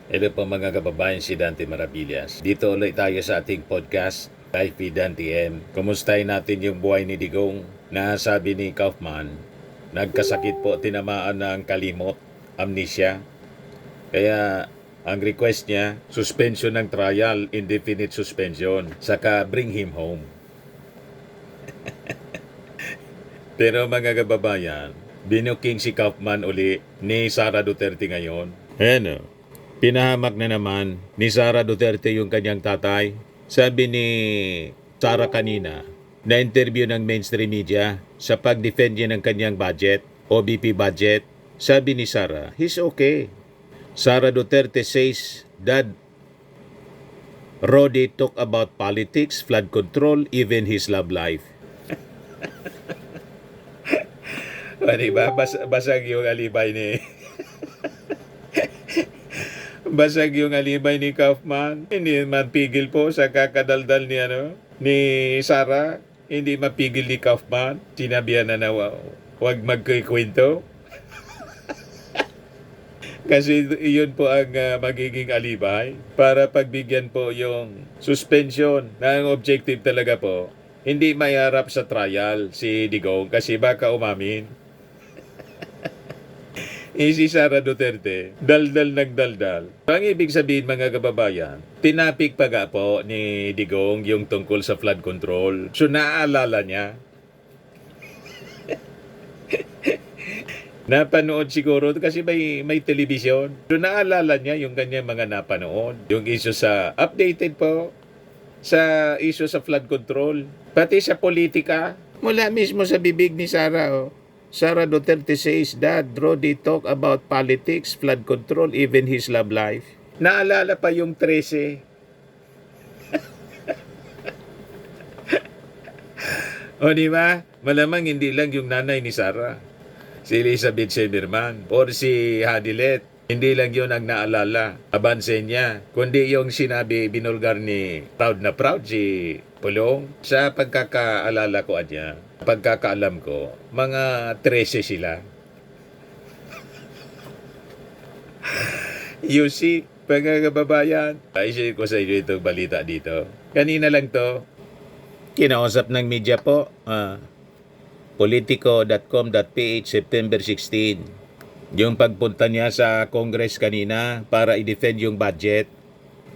Hello po mga kababayan, si Dante Maravillas. Dito ulit tayo sa ating podcast, Life with Dante M. Kumustahin natin yung buhay ni Digong na sabi ni Kaufman, nagkasakit po, tinamaan ng kalimot, amnesia. Kaya ang request niya, suspension ng trial, indefinite suspension, saka bring him home. Pero mga kababayan, binuking si Kaufman uli ni Sara Duterte ngayon. Ano? Pinahamak na naman ni Sara Duterte yung kanyang tatay. Sabi ni Sara kanina, na interview ng mainstream media sa pag-defend niya ng kanyang budget, OBP budget. Sabi ni Sara, he's okay. Sara Duterte says, Dad, Rodi talk about politics, flood control, even his love life. Diba? Basag yung alibay ni basag yung alibay ni Kaufman. Hindi mapigil po sa kakadaldal ni Sara. Hindi mapigil ni Kaufman. Sinabihan na huwag magkikwento. Kasi iyon po ang magiging alibay para pagbigyan po yung suspension na ang objective talaga po. Hindi mayarap sa trial si Digong kasi baka umamin. Si Sara Duterte, daldal ng daldal. Ang ibig sabihin mga kababayan, tinapik pa nga po ni Digong yung tungkol sa flood control. So naaalala niya. Napanood siguro kasi may telebisyon. So naalala niya yung kanyang mga napanood. Yung issue sa updated po sa issue sa flood control. Pati sa politika. Mula mismo sa bibig ni Sara, Sara Duterte says, Dad, Rodi talk about politics, flood control, even his love life. Naalala pa yung 13. O di ba? Malamang hindi lang yung nanay ni Sara, si Elizabeth Semerman, or si Hadilet. Hindi lang yun ang naalala, abanse niya, kundi yung sinabi, binulgar ni proud na proud si Pulong. Sa pagkakaalala ko niya, pagkakaalam ko, mga 13 sila. You see, mga kababayan, i-share ko sa inyo itong balita dito. Kanina lang to, kinausap ng media po, politico.com.ph, September 16. Yung pagpunta niya sa Congress kanina para i-defend yung budget.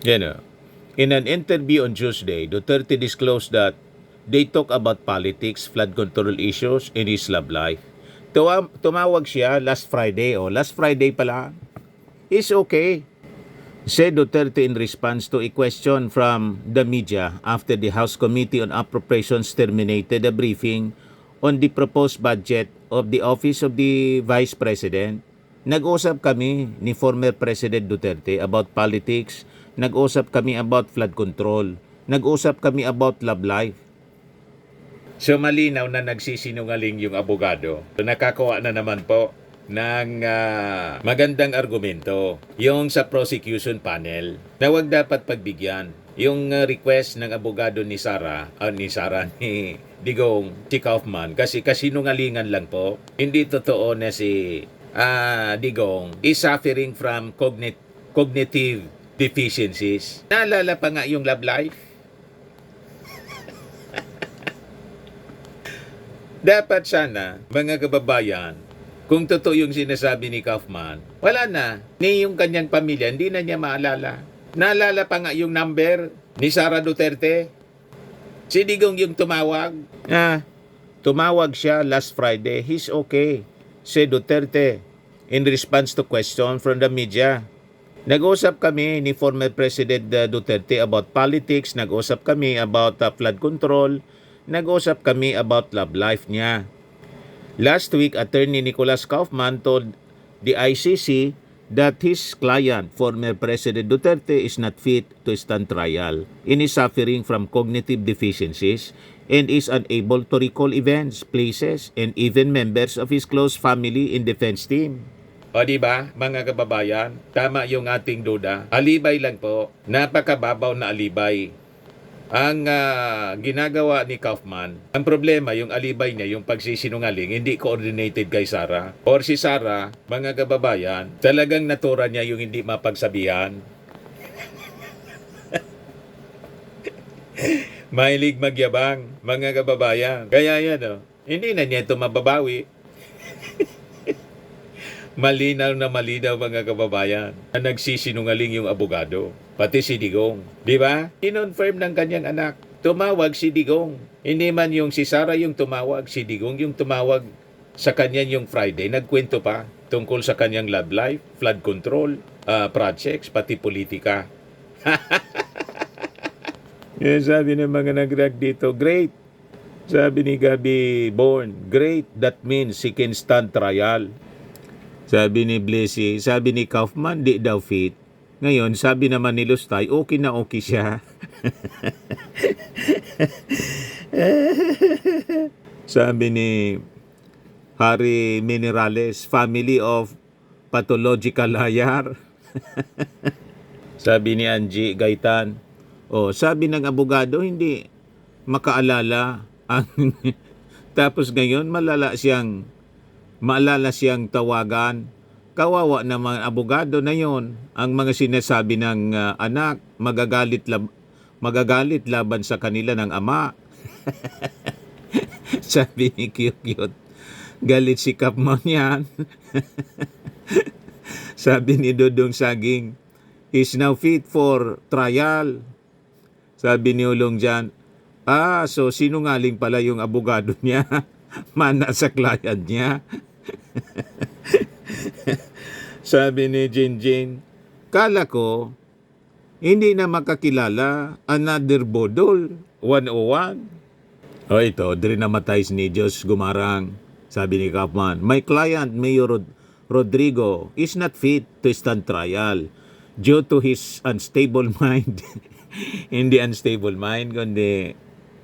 In an interview on Tuesday, Duterte disclosed that they talk about politics, flood control issues, in his love life. Tumawag siya last Friday, last Friday pala. It's okay, said Duterte in response to a question from the media after the House Committee on Appropriations terminated a briefing on the proposed budget of the Office of the Vice President. Nag-usap kami ni former President Duterte about politics, nag-usap kami about flood control, nag-usap kami about love life. So malinaw na nagsisinungaling yung abogado. So, nakakuha na naman po ng magandang argumento yung sa prosecution panel na wag dapat pagbigyan yung request ng abogado ni ni Digong, si Kaufman, kasi kasinungalingan lang po. Hindi totoo na si Digong is suffering from cognitive deficiencies. Naalala pa nga yung love life. Dapat sana, mga kababayan, kung totoo yung sinasabi ni Kaufman, wala na. Ni yung kanyang pamilya, hindi na niya maalala. Naalala pa nga yung number ni Sara Duterte. Si Digong yung tumawag. Tumawag siya last Friday. He's okay, said Duterte in response to question from the media. Nag-usap kami ni former President Duterte about politics, nag-usap kami about flood control, nag-usap kami about love life niya. Last week, Attorney Nicolas Kaufman told the ICC that his client, former President Duterte, is not fit to stand trial and is suffering from cognitive deficiencies and is unable to recall events, places, and even members of his close family in defense team. O diba, mga kababayan, tama yung ating duda. Alibay lang po, napakababaw na alibay. Ang ginagawa ni Kaufman, ang problema, yung alibay niya, yung pagsisinungaling, hindi coordinated kay Sara. Or si Sara, mga kababayan, talagang natura niya yung hindi mapagsabihan. Mahilig magyabang, mga kababayan. Kaya yan, hindi na niya ito mababawi. Malinaw na malinaw, mga kababayan, na nagsisinungaling yung abogado, pati si Digong. Di ba? Kinonfirm ng kanyang anak. Tumawag si Digong. Hindi man yung si Sara yung tumawag, si Digong yung tumawag sa kanya yung Friday. Nagkwento pa tungkol sa kanyang love life, flood control, projects, pati politika. Yan sabi ng mga nag-react dito, great. Sabi ni Gabi Born, great. That means he can stand trial. Sabi ni Blessy, sabi ni Kaufman, di daw fit. Ngayon, sabi naman ni Lustay, okay na okay siya. Sabi ni Harry Minerales, family of pathological liar. Sabi ni Angie Gaitan, sabi ng abogado, hindi makaalala ang tapos ngayon maalala siyang tawagan. Kawawa naman abogado na yon. Ang mga sinasabi ng anak, magagalit laban sa kanila ng ama. Sabi ni Cute, galit si Kaufman yan. Sabi ni Dodong Saging, is now fit for trial. Sabi ni Ulong Jan, so sinungaling pala yung abogado niya. Mana sa client niya. Sabi ni Jinjin, kala ko, hindi na makakilala, another bodol, 101. Ito, drinamatize ni Diyos Gumarang. Sabi ni Kaufman, my client, Mayor Rodrigo, is not fit to stand trial due to his unstable mind. Hindi unstable mind, kundi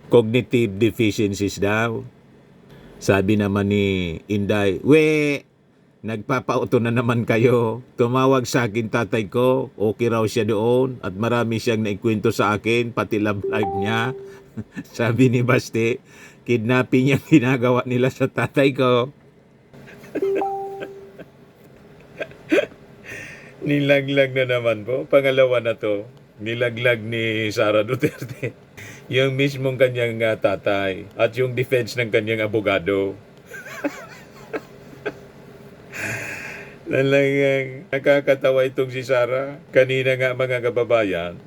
cognitive deficiencies daw. Sabi naman ni Inday, nagpapauto na naman kayo. Tumawag sa akin tatay ko, okay raw siya doon at marami siyang naikwento sa akin, pati love life niya. Sabi ni Basti, kidnapping yung ginagawa nila sa tatay ko. Nilaglag na naman po. Pangalawa na to. Nilaglag ni Sara Duterte. Yung mismong kanyang tatay at yung defense ng kanyang abogado. Talagang nakakatawa itong si Sara. Kanina nga, mga kababayan,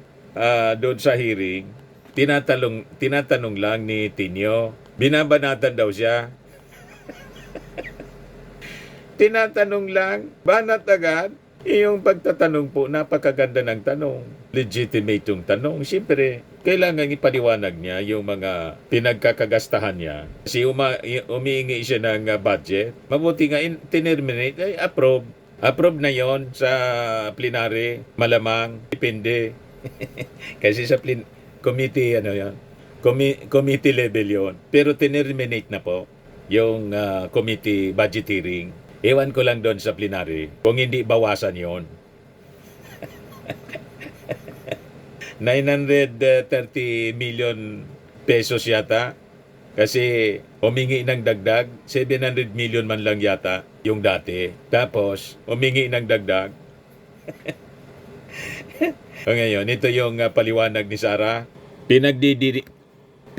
doon sa hearing, tinatanong lang ni Tinio. Binabanatan daw siya. Tinatanong lang, banat agad. Yung pagtatanong po, napakaganda ng tanong. Legitimate yung tanong. Siyempre, kailangan ipaliwanag niya yung mga pinagkakagastahan niya. Kasi umiingi siya ng budget. Mabuti nga, tinerminate, approve. Approve na yon sa plenary. Malamang, depende. Kasi sa committee, committee level yon. Pero tinerminate na po yung committee budget hearing. Ewan ko lang doon sa plenary kung hindi bawasan yon. 930 million pesos yata kasi humingi ng dagdag 700 million man lang yata yung dati. Tapos humingi ng dagdag. O ngayon, ito yung paliwanag ni Sara.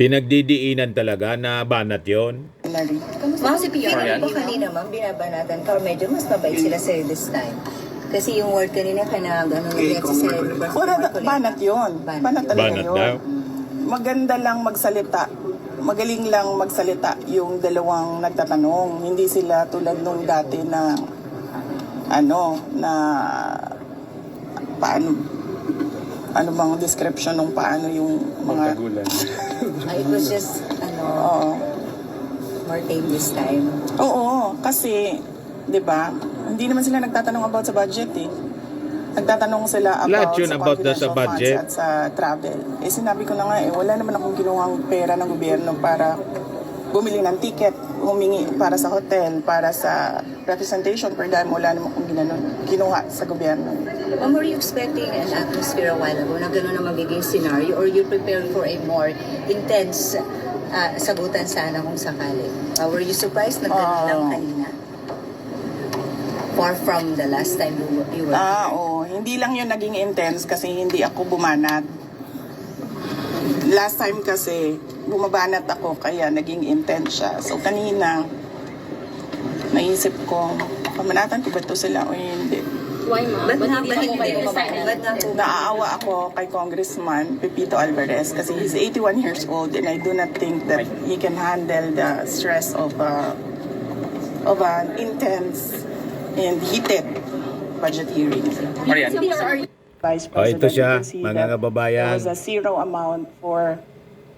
Pinagdidiinan talaga na banat yon. Ma'am, si PR, ba kanina ma'am, binabanatan ka or medyo mas mabait sila sa this time? Kasi yung word kanina nag-react si Senator. Banat yun. Banat talaga yun. Maganda lang magsalita. Magaling lang magsalita yung dalawang nagtatanong. Hindi sila tulad nung dati na paano bang description ng paano yung mga It was just, more tame this time. Oo, kasi, di ba, hindi naman sila nagtatanong about sa budget eh. Nagtatanong sila about sa confidential funds at sa travel. Sinabi ko na nga wala naman akong kinuhang pera ng gobyerno para bumili ng ticket, humingi para sa hotel, para sa representation per dime. Wala naman akong kinuha sa gobyerno. Ma'am, were you expecting an atmosphere a while ago na gano'n na magiging scenario, or you prepared for a more intense sagutan sana kung sakali? Were you surprised na gano'n lang kanina? Far from the last time you were here. Oo. Hindi lang yun naging intense kasi hindi ako bumanat. Last time kasi, bumabanat ako kaya naging intense siya. So kanina, naisip ko, pamanatan ko ba ito sila o hindi? Why, ma'am? Ba't Ba't nga hindi ba mo hindi? kayo Ba't nga po? Naaawa ako kay Congressman Pepito Alvarez kasi he's 81 years old and I do not think that he can handle the stress of an intense and heated budget hearing. Vice Oh, ito President, siya, you can see mga that kababayan. there was a zero amount for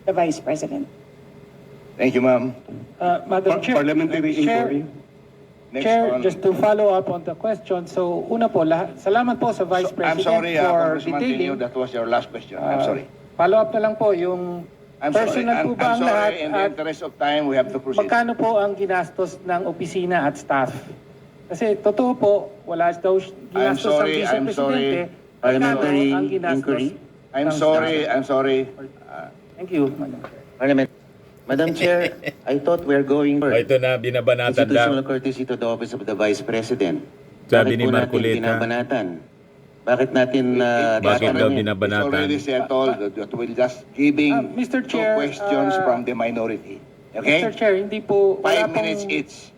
the Vice President. Thank you, ma'am. Madam Chair, Parliamentary Chair, inquiry. Next Chair, on. just to follow up on the question. So, una po, salamat po sa Vice I'm President sorry, for Congressman Tenyo, detailing. that was your last question. I'm sorry. Follow up na lang po, yung I'm sorry. personal po ba I'm ang lahat sorry. In the at interest of time, we have to proceed. magkano po ang ginastos ng opisina at staff? Kasi totoo po, wala daw I'm ginastos ang sorry. Vice I'm sorry. Presidente. Parliamentary Magkano ang ginastos inquiry. I'm ng sorry. staff? I'm sorry. Thank you, Madam Chair. Parliament. Madam Chair, I thought we're going for Oh, ito na, binabanatan daw. institutional courtesy to the office of the Vice President. Sabi Bakit ni po natin Marcoleta. binabanatan? Bakit natin Bakit daw tatanungin? binabanatan? It's already settled that we're just giving Mr. two Chair, questions from the minority. Okay? Mr. Chair, hindi po, 5 minutes each.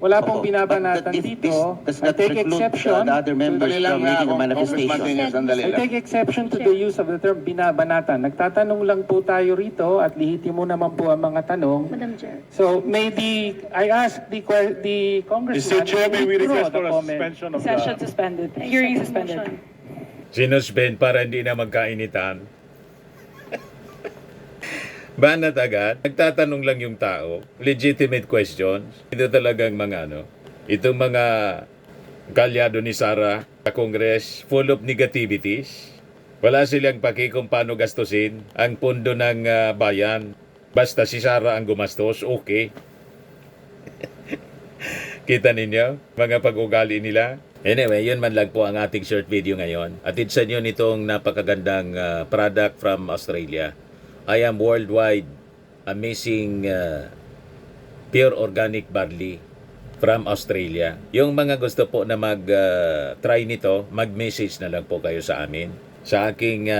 wala pong Opo. binabanatan But dito. does I not take preclude exception. the other members Sandali lang from making a Congressman manifestation. Tenyo, sandali I lang. take exception to the use of the term binabanatan. Nagtatanong lang po tayo rito at lihitimo naman po ang mga tanong. Madam Chair. So maybe I ask the congressman. Mr. Chair, may we withdraw request the for a comment. suspension of Session the... suspended. Hearing suspended. Sinuspend para hindi na magkainitan. Banat agad. Nagtatanong lang yung tao. Legitimate questions. Ito talagang mga itong mga kalyado ni Sara sa Congress, full of negativities. Wala silang paki kung paano gastusin ang pondo ng bayan. Basta si Sara ang gumastos, okay. Kita ninyo, mga pag-ugali nila. Anyway, yun man lang po ang ating short video ngayon. Atid sa inyo nitong napakagandang product from Australia. I am worldwide amazing pure organic barley from Australia. Yung mga gusto po na mag-try nito, mag-message na lang po kayo sa amin. Sa aking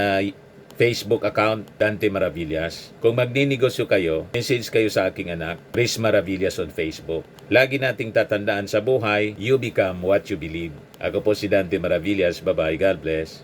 Facebook account, Dante Maravillas. Kung magninegosyo kayo, message kayo sa aking anak, Chris Maravillas on Facebook. Lagi nating tatandaan sa buhay, you become what you believe. Ako po si Dante Maravillas. Bye-bye. God bless.